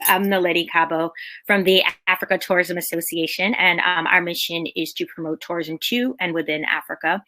I'm Naledi Khabo from the Africa Tourism Association, and our mission is to promote tourism to and within Africa.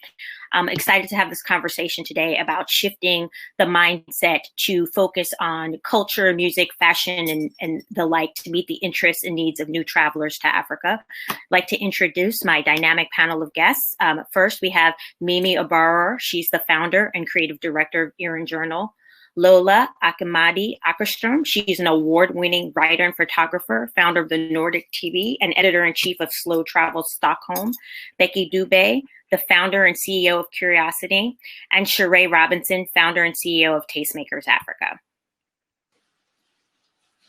I'm excited to have this conversation today about shifting the mindset to focus on culture, music, fashion, and the like to meet the interests and needs of new travelers to Africa. I'd like to introduce my dynamic panel of guests. First, we have Mimi Aborowa. She's the founder and creative director of ìrìn Journal. Lola Akinmade Åkerström. She's an award-winning writer and photographer, founder of the NordicTB, and editor-in-chief of Slow Travel Stockholm. Bheki Dube, the founder and CEO of Curiocity, and Cheraé Robinson, founder and CEO of Tastemakers Africa.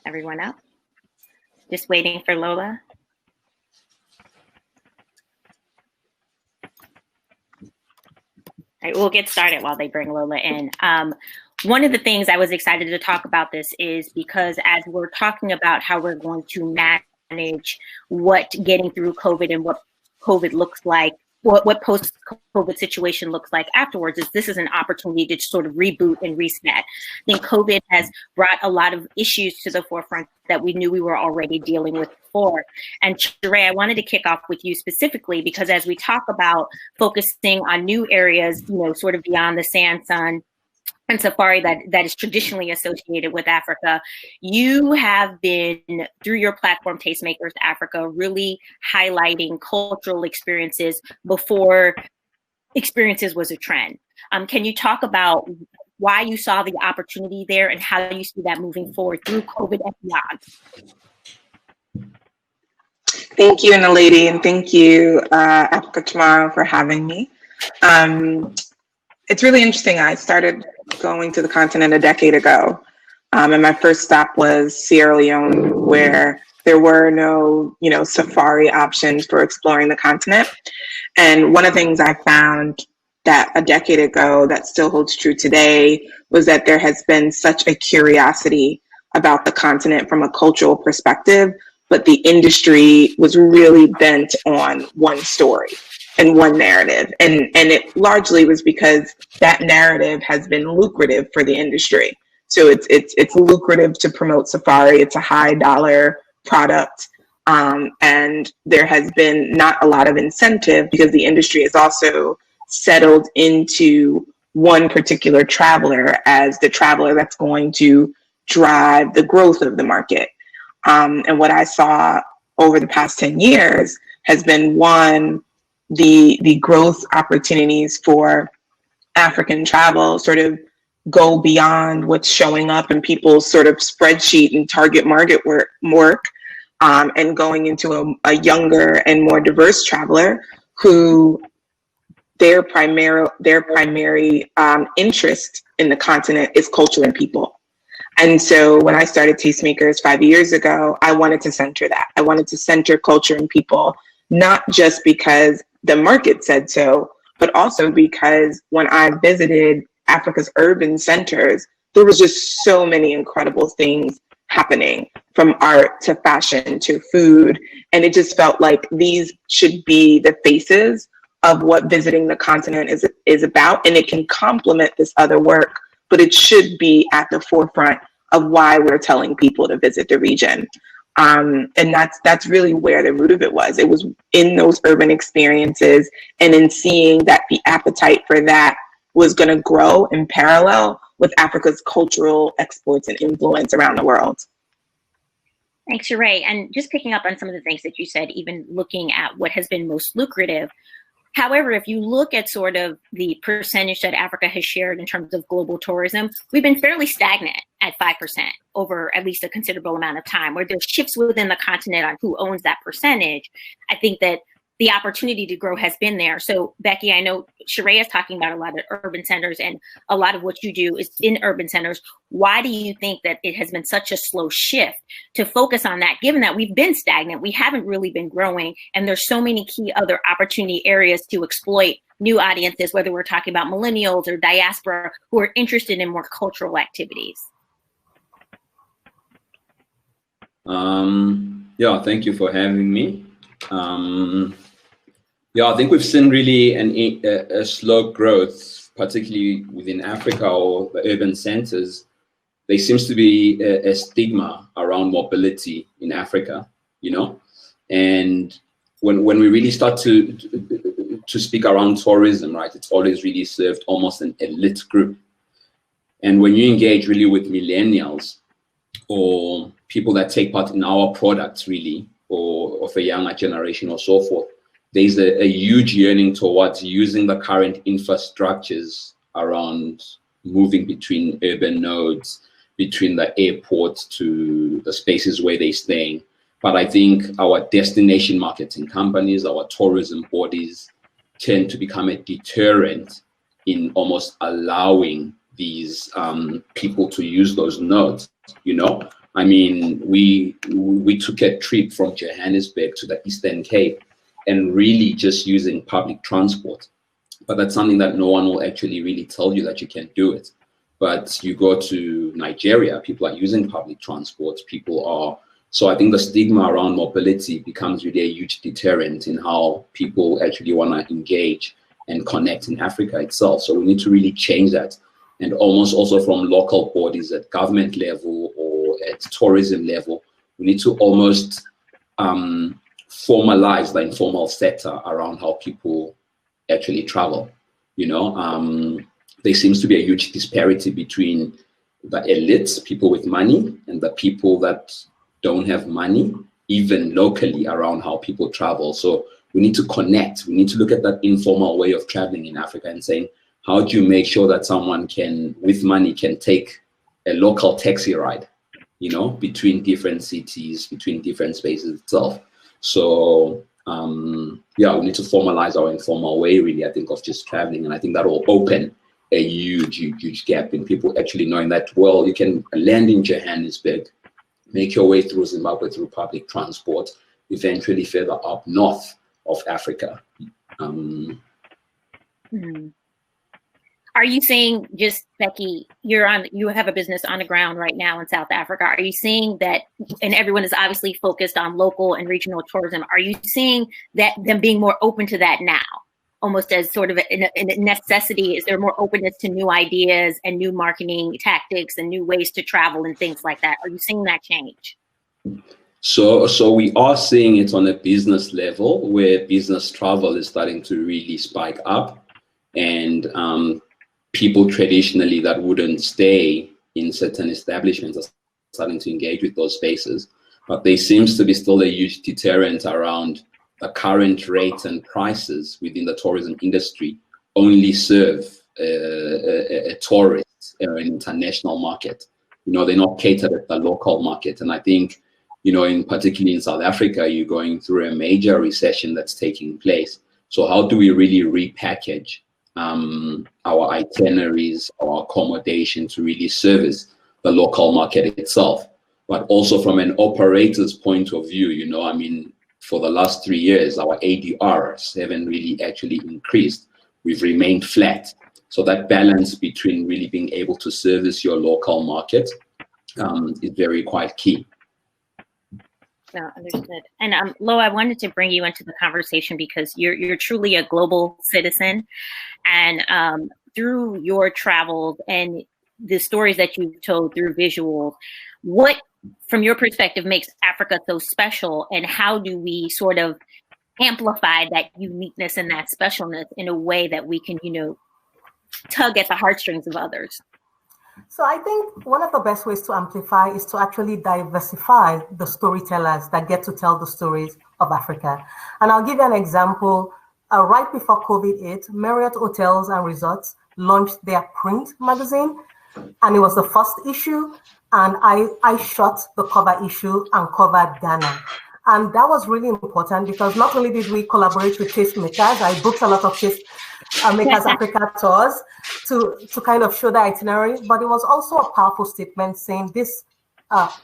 Everyone up? Just waiting for Lola. All right, we'll get started while they bring Lola in. One of the things I was excited to talk about this is because as we're talking about how we're going to manage what getting through COVID and what COVID looks like, what post-COVID situation looks like afterwards, is this is an opportunity to sort of reboot and reset. I think COVID has brought a lot of issues to the forefront that we knew we were already dealing with before. And Cheraé, I wanted to kick off with you specifically because as we talk about focusing on new areas, sort of beyond the sand, sun, and safari that is traditionally associated with Africa, you have been, through your platform, Tastemakers Africa, really highlighting cultural experiences before experiences was a trend. Can you talk about why you saw the opportunity there and how you see that moving forward through COVID and beyond? Thank you, Naledi, and thank you, Africa Tomorrow, for having me. It's really interesting. I started going to the continent a decade ago, and my first stop was Sierra Leone, where there were no, safari options for exploring the continent. And one of the things I found that a decade ago that still holds true today was that there has been such a curiosity about the continent from a cultural perspective, but the industry was really bent on one story and one narrative. And it largely was because that narrative has been lucrative for the industry. So it's lucrative to promote safari. It's a high dollar product. And there has been not a lot of incentive because the industry has also settled into one particular traveler as the traveler that's going to drive the growth of the market. And what I saw over the past 10 years has been, one, the growth opportunities for African travel sort of go beyond what's showing up in people's sort of spreadsheet and target market work, and going into a younger and more diverse traveler who their primary interest in the continent is culture and people. And so when I started Tastemakers 5 years ago, I wanted to center that. I wanted to center culture and people, not just because the market said so, but also because when I visited Africa's urban centers, there was just so many incredible things happening, from art to fashion to food. And it just felt like these should be the faces of what visiting the continent is about. And it can complement this other work, but it should be at the forefront of why we're telling people to visit the region. And that's really where the root of it was. It was in those urban experiences and in seeing that the appetite for that was going to grow in parallel with Africa's cultural exports and influence around the world. Thanks, Cheraé. And just picking up on some of the things that you said, even looking at what has been most lucrative. However, if you look at sort of the percentage that Africa has shared in terms of global tourism, we've been fairly stagnant at 5% over at least a considerable amount of time. Where there's shifts within the continent on who owns that percentage, I think that the opportunity to grow has been there. So Bheki, I know Cheraé is talking about a lot of urban centers, and a lot of what you do is in urban centers. Why do you think that it has been such a slow shift to focus on that, given that we've been stagnant, we haven't really been growing, and there's so many key other opportunity areas to exploit new audiences, whether we're talking about millennials or diaspora who are interested in more cultural activities? Yeah, thank you for having me. Yeah, I think we've seen really a slow growth, particularly within Africa or the urban centers. there seems to be a stigma around mobility in Africa, you know, and when we really start to speak around tourism, right, it's always really served almost an elite group. And when you engage really with millennials or people that take part in our products really, or of a younger generation or so forth, there's a huge yearning towards using the current infrastructures around moving between urban nodes, between the airport to the spaces where they're staying. But I think our destination marketing companies, our tourism bodies tend to become a deterrent in almost allowing these people to use those nodes, you know? I mean, we took a trip from Johannesburg to the Eastern Cape and really just using public transport. But that's something that no one will actually really tell you that you can do it. But you go to Nigeria, people are using public transport, people are. So I think the stigma around mobility becomes really a huge deterrent in how people actually want to engage and connect in Africa itself. So we need to really change that. And almost also from local bodies at government level or at tourism level, we need to almost formalize the informal sector around how people actually travel. You know, there seems to be a huge disparity between the elites, people with money, and the people that don't have money, even locally, around how people travel. So we need to connect. We need to look at that informal way of traveling in Africa and saying, how do you make sure that someone can, with money, can take a local taxi ride, you know, between different cities, between different spaces itself. So yeah, we need to formalize our informal way, really, I think, of just traveling. And I think that will open a huge gap in people actually knowing that, well, you can land in Johannesburg, make your way through Zimbabwe through public transport, eventually further up north of Africa. Are you seeing, just Bheki, you have a business on the ground right now in South Africa. Are you seeing that, and everyone is obviously focused on local and regional tourism, are you seeing that them being more open to that now, almost as sort of a necessity? Is there more openness to new ideas and new marketing tactics and new ways to travel and things like that? Are you seeing that change? So we are seeing it on a business level, where business travel is starting to really spike up, and people traditionally that wouldn't stay in certain establishments are starting to engage with those spaces. But there seems to be still a huge deterrent around the current rates and prices within the tourism industry only serve a tourist or an international market. You know, they're not catered at the local market. And I think, you know, particularly in South Africa, you're going through a major recession that's taking place. So how do we really repackage our itineraries, our accommodation to really service the local market itself? But also from an operator's point of view, you know, I mean, for the last 3 years, our ADRs haven't really actually increased. We've remained flat. So that balance between really being able to service your local market is very quite key. No, understood. And Lo, I wanted to bring you into the conversation because you're truly a global citizen, and through your travels and the stories that you've told through visuals, what, from your perspective, makes Africa so special, and how do we sort of amplify that uniqueness and that specialness in a way that we can, you know, tug at the heartstrings of others? So I think one of the best ways to amplify is to actually diversify the storytellers that get to tell the stories of Africa. And I'll give you an example. Right before COVID hit, Marriott Hotels and Resorts launched their print magazine, and it was the first issue. And I shot the cover issue and covered Ghana. And that was really important because not only did we collaborate with Tastemakers, I booked a lot of Tastemakers Africa tours to kind of show the itinerary, but it was also a powerful statement saying this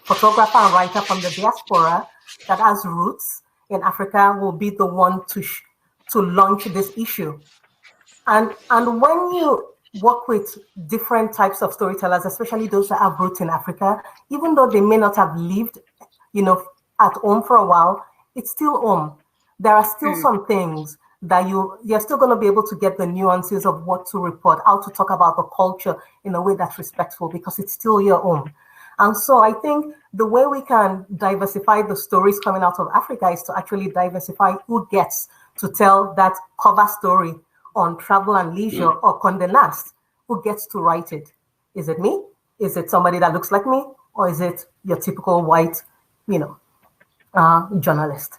photographer and writer from the diaspora that has roots in Africa will be the one to launch this issue. And when you work with different types of storytellers, especially those that have roots in Africa, even though they may not have lived, you know, at home for a while, it's still home. There are still some things that you're still going to be able to get the nuances of what to report, how to talk about the culture in a way that's respectful, because it's still your own. And so I think the way we can diversify the stories coming out of Africa is to actually diversify who gets to tell that cover story on Travel and Leisure or Condé Nast. Who gets to write it? Is it me? Is it somebody that looks like me? Or is it your typical white, journalist?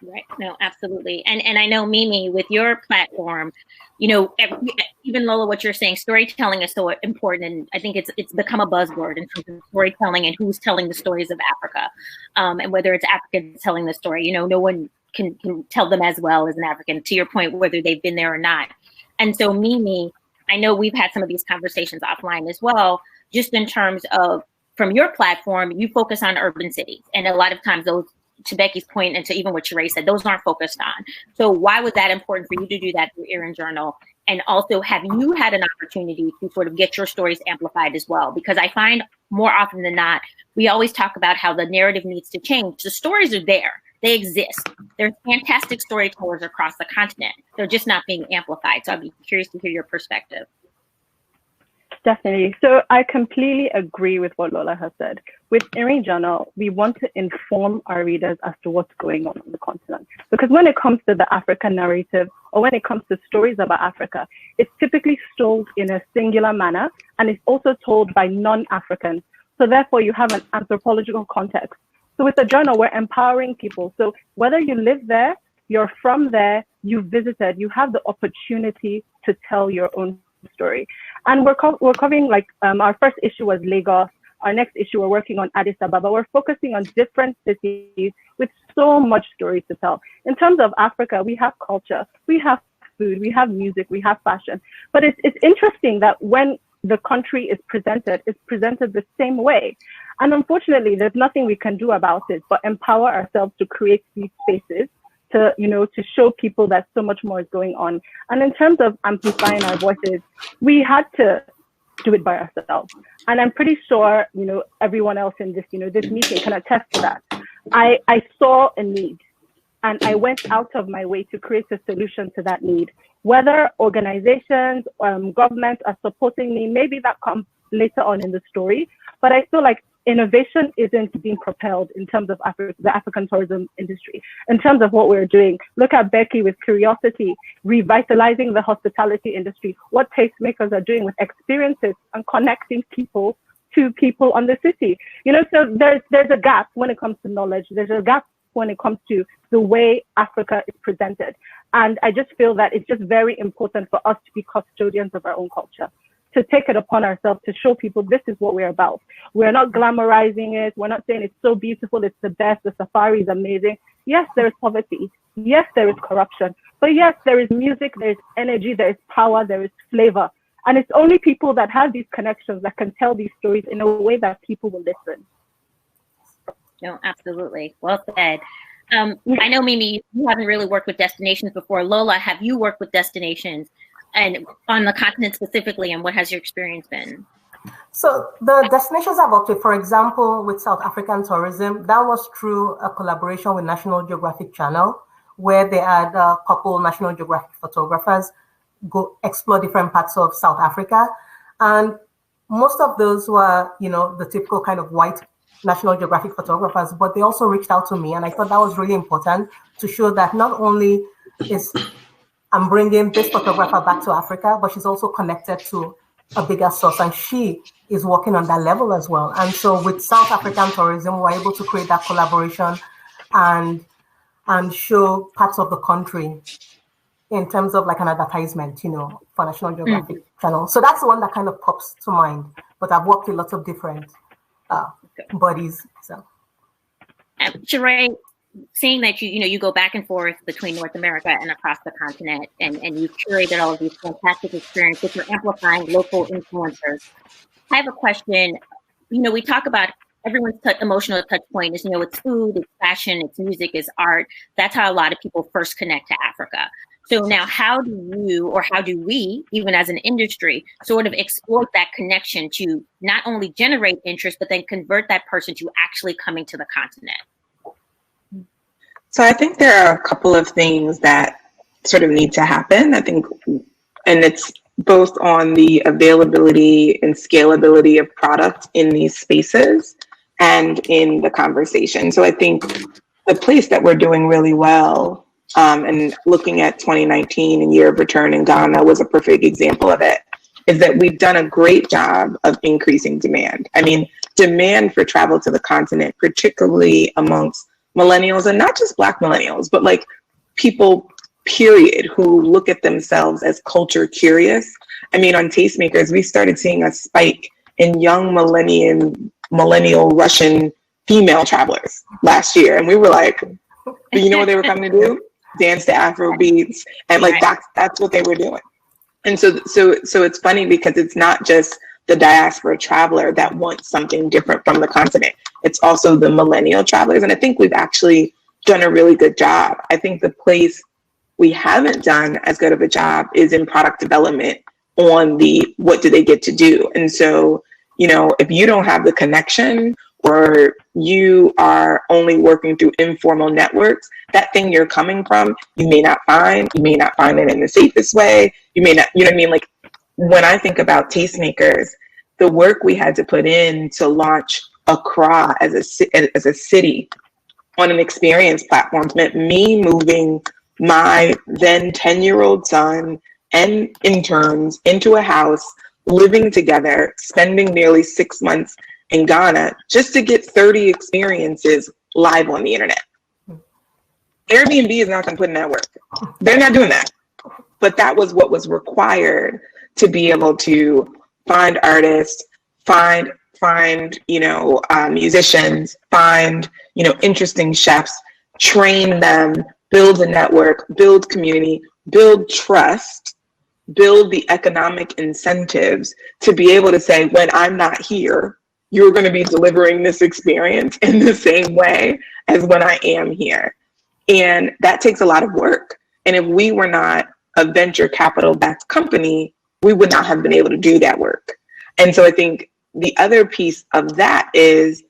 Right. No, absolutely. And I know, Mimi, with your platform, even Lola, what you're saying, storytelling is so important. And I think it's become a buzzword in terms of storytelling and who's telling the stories of Africa. And whether it's Africans telling the story, no one can tell them as well as an African, to your point, whether they've been there or not. And so, Mimi, I know we've had some of these conversations offline as well, just in terms of, from your platform, you focus on urban cities. And a lot of times those, to Bheki's point, and to even what Cheraé said, those aren't focused on. So why was that important for you to do that through Ìrìn Journal? And also, have you had an opportunity to sort of get your stories amplified as well? Because I find more often than not, we always talk about how the narrative needs to change. The stories are there. They exist. There's fantastic storytellers across the continent. They're just not being amplified. So I'd be curious to hear your perspective. Definitely. So I completely agree with what Lola has said. With Ìrìn Journal, we want to inform our readers as to what's going on the continent. Because when it comes to the African narrative, or when it comes to stories about Africa, it's typically told in a singular manner, and it's also told by non-Africans. So therefore, you have an anthropological context. So with the journal, we're empowering people. So whether you live there, you're from there, you visited, you have the opportunity to tell your own story. And we're covering, like, our first issue was Lagos. Our next issue, we're working on Addis Ababa. We're focusing on different cities with so much stories to tell. In terms of Africa, we have culture, we have food, we have music, we have fashion. But it's interesting that when the country is presented, it's presented the same way. And unfortunately, there's nothing we can do about it but empower ourselves to create these spaces to show people that so much more is going on. And in terms of amplifying our voices, we had to do it by ourselves. And I'm pretty sure, everyone else in this, this meeting can attest to that. I saw a need, and I went out of my way to create a solution to that need. Whether organizations, governments are supporting me, maybe that comes later on in the story, but I feel like innovation isn't being propelled in terms of the African tourism industry. In terms of what we're doing, look at Bheki with Curiocity, revitalizing the hospitality industry, what Tastemakers are doing with experiences and connecting people to people on the city. So there's a gap when it comes to knowledge. There's a gap when it comes to the way Africa is presented. And I just feel that it's just very important for us to be custodians of our own culture, to take it upon ourselves to show people this is what we're about. We're not glamorizing it. We're not saying it's so beautiful, it's the best, the safari is amazing. Yes, there is poverty. Yes, there is corruption. But yes, there is music, there is energy, there is power, there is flavor. And it's only people that have these connections that can tell these stories in a way that people will listen. No, absolutely. Well said. I know, Mimi, you haven't really worked with destinations before. Lola, have you worked with destinations, and on the continent specifically, and what has your experience been? So the destinations I've worked with, for example, with South African tourism, that was through a collaboration with National Geographic Channel, where they had a couple National Geographic photographers go explore different parts of South Africa. And most of those were, the typical kind of white National Geographic photographers, but they also reached out to me. And I thought that was really important to show that not only is I'm bringing this photographer back to Africa, but she's also connected to a bigger source, and she is working on that level as well. And so with South African tourism, we're able to create that collaboration and show parts of the country in terms of like an advertisement, for National Geographic Channel. So that's the one that kind of pops to mind. But I've worked with lots of different bodies. So, Cheraé, seeing that you go back and forth between North America and across the continent, and you've curated all of these fantastic experiences, you're amplifying local influencers. I have a question. We talk about everyone's emotional touch point is, it's food, it's fashion, it's music, it's art. That's how a lot of people first connect to Africa. So now how do we, even as an industry, sort of exploit that connection to not only generate interest, but then convert that person to actually coming to the continent? So I think there are a couple of things that sort of need to happen. I think, and it's both on the availability and scalability of product in these spaces and in the conversation. So I think the place that we're doing really well, and looking at 2019 and Year of Return in Ghana was a perfect example of it, is that we've done a great job of increasing demand. I mean, demand for travel to the continent, particularly amongst millennials, and not just Black millennials, but like people, period, who look at themselves as culture curious. I mean, on Tastemakers, we started seeing a spike in young millennial Russian female travelers last year. And we were like, you know what they were coming to do? Dance to Afro beats. And like, that's what they were doing. And so it's funny because it's not just the diaspora traveler that wants something different from the continent. It's also the millennial travelers. And I think we've actually done a really good job. I think the place we haven't done as good of a job is in product development on the, what do they get to do? And so, you know, if you don't have the connection, or you are only working through informal networks, that thing you're coming from, you may not find it in the safest way. You may not, you know what I mean? Like, when I think about Tastemakers, the work we had to put in to launch Accra as a city on an experience platform meant me moving my then 10-year-old son and interns into a house, living together, spending nearly 6 months in Ghana just to get 30 experiences live on the internet. Airbnb is not going to put in that work. They're not doing that. But that was what was required to be able to find artists, find musicians, find interesting chefs, train them, build a network, build community, build trust, build the economic incentives to be able to say, when I'm not here, you're going to be delivering this experience in the same way as when I am here. And that takes a lot of work. And if we were not a venture capital backed company, we would not have been able to do that work. And so I think the other piece of that is,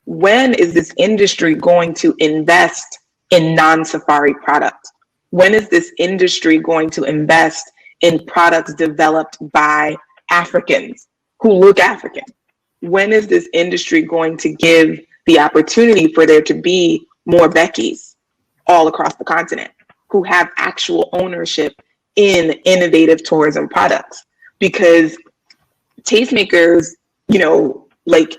when is this industry going to invest in non-safari products? When is this industry going to invest in products developed by Africans who look African? When is this industry going to give the opportunity for there to be more Bhekis all across the continent who have actual ownership in innovative tourism products? Because Tastemakers,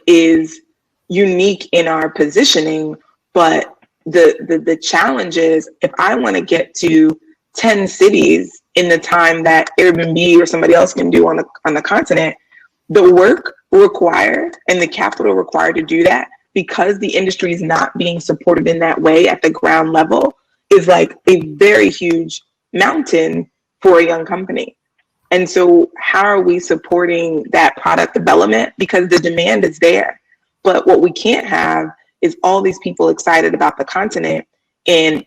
is unique in our positioning, but the challenge is, if I want to get to 10 cities in the time that Airbnb or somebody else can do on the continent, the work required and the capital required to do that, because the industry is not being supported in that way at the ground level, is like a very huge mountain for a young company. And so how are we supporting that product development? Because the demand is there. But what we can't have is all these people excited about the continent and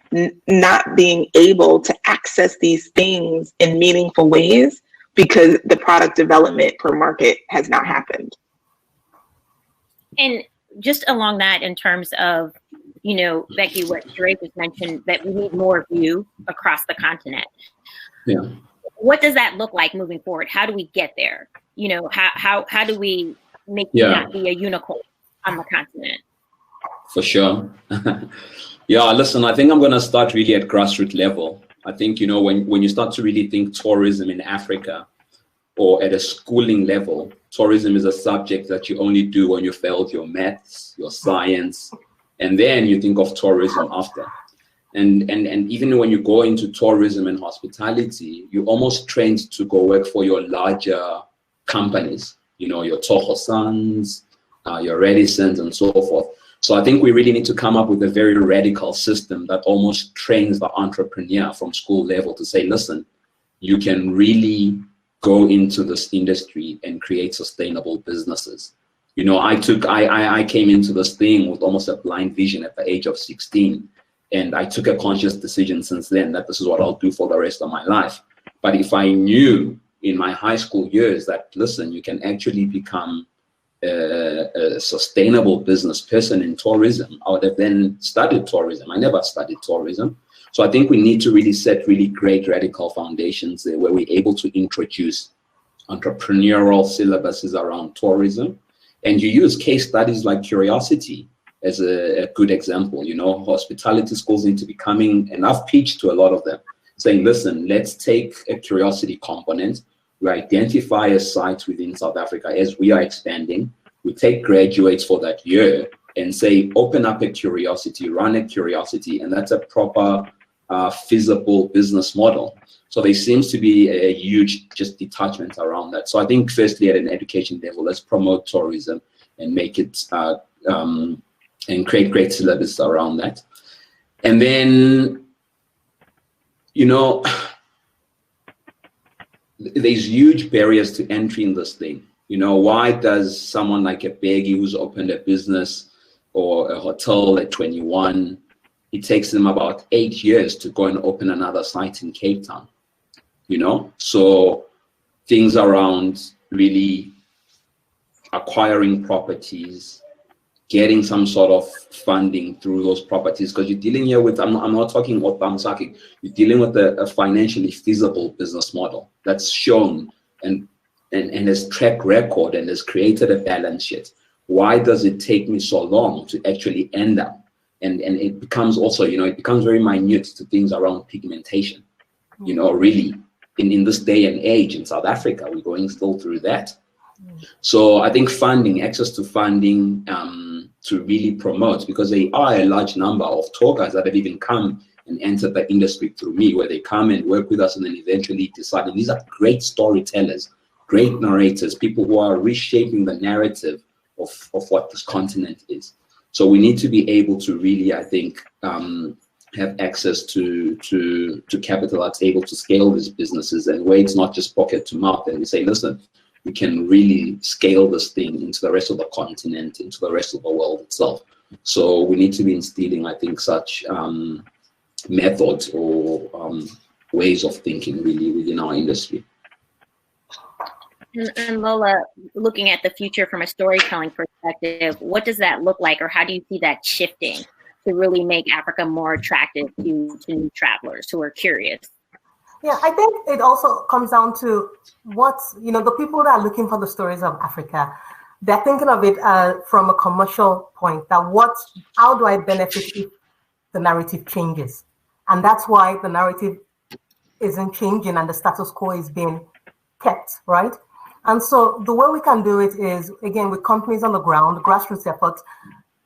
not being able to access these things in meaningful ways because the product development per market has not happened. And just along that, in terms of, Bheki, what Cheraé just mentioned, that we need more of you across the continent. Yeah. What does that look like moving forward? How do we get there? How do we make you not be a unicorn on the continent? For sure. Listen, I think I'm going to start really at grassroots level. I think, when you start to really think tourism in Africa, or at a schooling level, tourism is a subject that you only do when you failed your maths, your science, and then you think of tourism after. And even when you go into tourism and hospitality, you're almost trained to go work for your larger companies, your Toho Sons, your Radissons, and so forth. So I think we really need to come up with a very radical system that almost trains the entrepreneur from school level to say, listen, you can really go into this industry and create sustainable businesses. I came into this thing with almost a blind vision at the age of 16. And I took a conscious decision since then that this is what I'll do for the rest of my life. But if I knew in my high school years that, listen, you can actually become a sustainable business person in tourism, I would have then studied tourism. I never studied tourism. So I think we need to really set really great radical foundations there where we're able to introduce entrepreneurial syllabuses around tourism. And you use case studies like Curiocity as a good example. You know, hospitality schools need to be coming, and I've pitched to a lot of them, saying, listen, let's take a curiosity component. We identify a site within South Africa as we are expanding. We take graduates for that year and say, open up a Curiosity, run a Curiosity, and that's a proper feasible business model. So there seems to be a huge just detachment around that. So I think firstly at an education level, let's promote tourism and make it and create great syllabus around that. And then, you know, there's huge barriers to entry in this thing. You know, why does someone like a Bheki who's opened a business or a hotel at 21, it takes them about 8 years to go and open another site in Cape Town? You know, so things around really acquiring properties, getting some sort of funding through those properties, because you're dealing here with, I'm not talking about Bamsaki, you're dealing with a financially feasible business model that's shown and has track record and has created a balance sheet. Why does it take me so long to actually end up? And it becomes also, you know, it becomes very minute to things around pigmentation, you know, really. In this day and age in South Africa, we're going still through that. So I think funding, access to funding to really promote, because there are a large number of tour guides that have even come and entered the industry through me, where they come and work with us and then eventually decide. And these are great storytellers, great narrators, people who are reshaping the narrative of what this continent is. So we need to be able to really, I think, have access to capital that's able to scale these businesses, and where it's not just pocket to mouth, and we say, listen, we can really scale this thing into the rest of the continent, into the rest of the world itself. So we need to be instilling, I think, such methods or ways of thinking really within our industry. And Lola, looking at the future from a storytelling perspective, what does that look like, or how do you see that shifting to really make Africa more attractive to new travelers who are curious? Yeah, I think it also comes down to what's, you know, the people that are looking for the stories of Africa, they're thinking of it from a commercial point, that how do I benefit if the narrative changes? And that's why the narrative isn't changing and the status quo is being kept, right? And so the way we can do it is, again, with companies on the ground, grassroots efforts,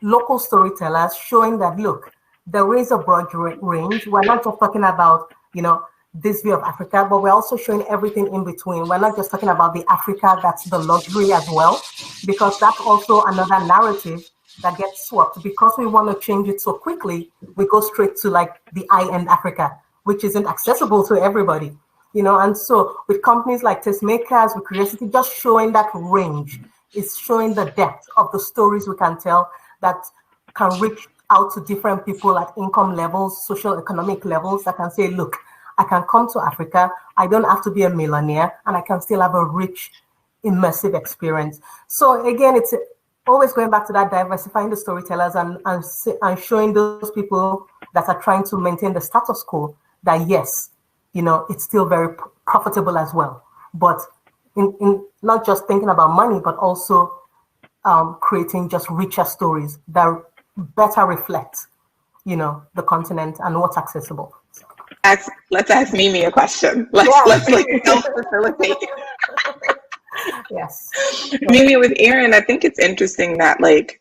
local storytellers showing that, look, there is a broad range. We're not just talking about, you know, this view of Africa, but we're also showing everything in between. We're not just talking about the Africa that's the luxury as well, because that's also another narrative that gets swapped. Because we want to change it so quickly, we go straight to like the high-end Africa, which isn't accessible to everybody, you know. And so with companies like Tastemakers, with Curiosity, just showing that range, is showing the depth of the stories we can tell that can reach out to different people at income levels, social economic levels, that can say, look, I can come to Africa, I don't have to be a millionaire, and I can still have a rich, immersive experience. So again, it's always going back to that, diversifying the storytellers and showing those people that are trying to maintain the status quo that, yes, you know, it's still very profitable as well. But in not just thinking about money, but also creating just richer stories that better reflect, you know, the continent and what's accessible. Let's ask Mimi a question. Let's like help facilitate. Yes. Mimi, with Erin, I think it's interesting that like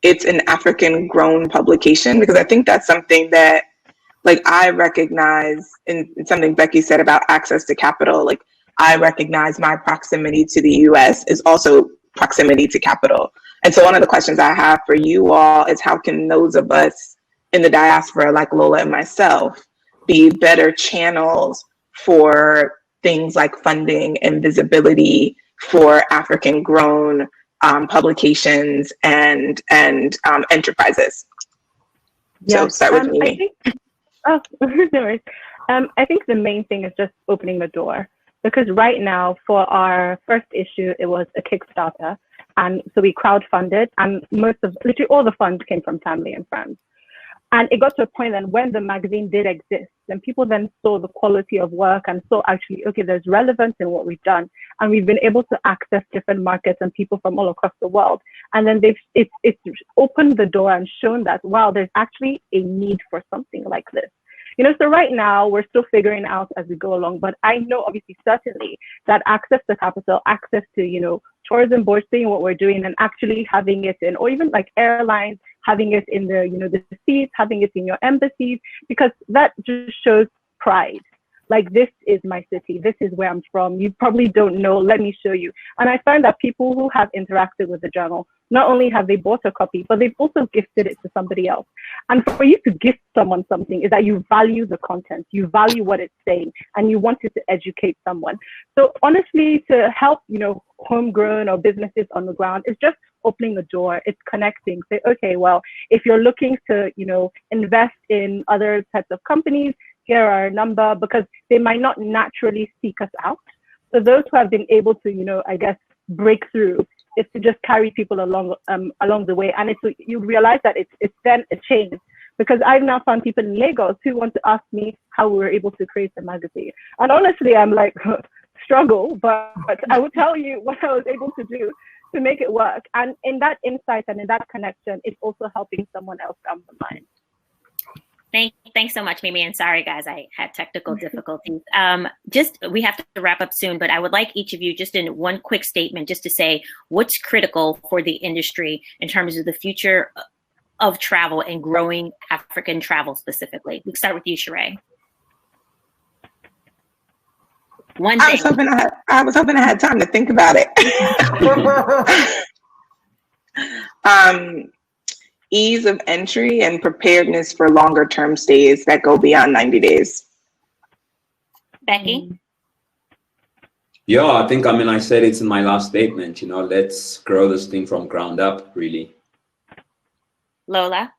it's an African grown publication, because I think that's something that like I recognize in something Bheki said about access to capital. Like I recognize my proximity to the US is also proximity to capital. And so one of the questions I have for you all is, how can those of us in the diaspora like Lola and myself be better channels for things like funding and visibility for African grown publications and enterprises? Yeah. So start with Mimi. No worries. I think the main thing is just opening the door, because right now for our first issue, it was a Kickstarter. And so we crowdfunded, and literally all the funds came from family and friends. And it got to a point then when the magazine did exist, and people then saw the quality of work and saw actually, okay, there's relevance in what we've done. And we've been able to access different markets and people from all across the world. And then it's opened the door and shown that, wow, there's actually a need for something like this. You know, so right now we're still figuring out as we go along, but I know obviously certainly that access to capital, access to, you know, tourism boards seeing what we're doing and actually having it in, or even like airlines, having it in the, you know, the seats, having it in your embassies, because that just shows pride. Like, this is my city, this is where I'm from. You probably don't know, let me show you. And I find that people who have interacted with the journal, not only have they bought a copy, but they've also gifted it to somebody else. And for you to gift someone something is that you value the content, you value what it's saying, and you want it to educate someone. So honestly, to help, you know, homegrown or businesses on the ground, is just opening a door, it's connecting. Say, okay, well, if you're looking to, you know, invest in other types of companies, here are a number, because they might not naturally seek us out. So those who have been able to, you know, I guess, break through, is to just carry people along the way. And it's, you realize that it's then a chain, because I've now found people in Lagos who want to ask me how we were able to create the magazine. And honestly, I'm like, struggle, but I will tell you what I was able to do to make it work. And in that insight and in that connection, it's also helping someone else down the line. Thanks so much, Mimi. And sorry, guys, I had technical difficulties. We have to wrap up soon, but I would like each of you just in one quick statement, just to say what's critical for the industry in terms of the future of travel and growing African travel specifically. We can start with you, Cheraé. I was hoping I had time to think about it. Ease of entry and preparedness for longer term stays that go beyond 90 days. Bheki? Yeah, I think, I said it's in my last statement, you know, let's grow this thing from ground up, really. Lola?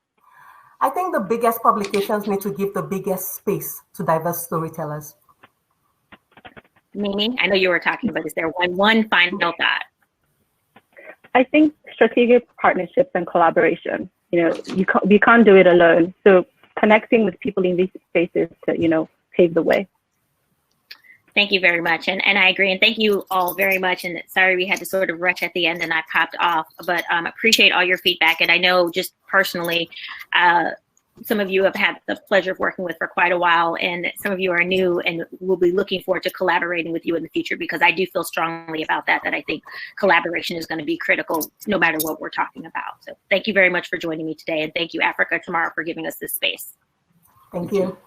I think the biggest publications need to give the biggest space to diverse storytellers. Mimi, I know you were talking about, is there one final thought? I think strategic partnerships and collaboration. You know, we can't do it alone. So connecting with people in these spaces to, you know, pave the way. Thank you very much. And I agree. And thank you all very much. And sorry, we had to sort of rush at the end and I popped off, but appreciate all your feedback. And I know just personally, some of you have had the pleasure of working with for quite a while, and some of you are new, and we'll be looking forward to collaborating with you in the future, because I do feel strongly about that I think collaboration is going to be critical no matter what we're talking about. So thank you very much for joining me today, and thank you, Africa Tomorrow, for giving us this space. Thank you.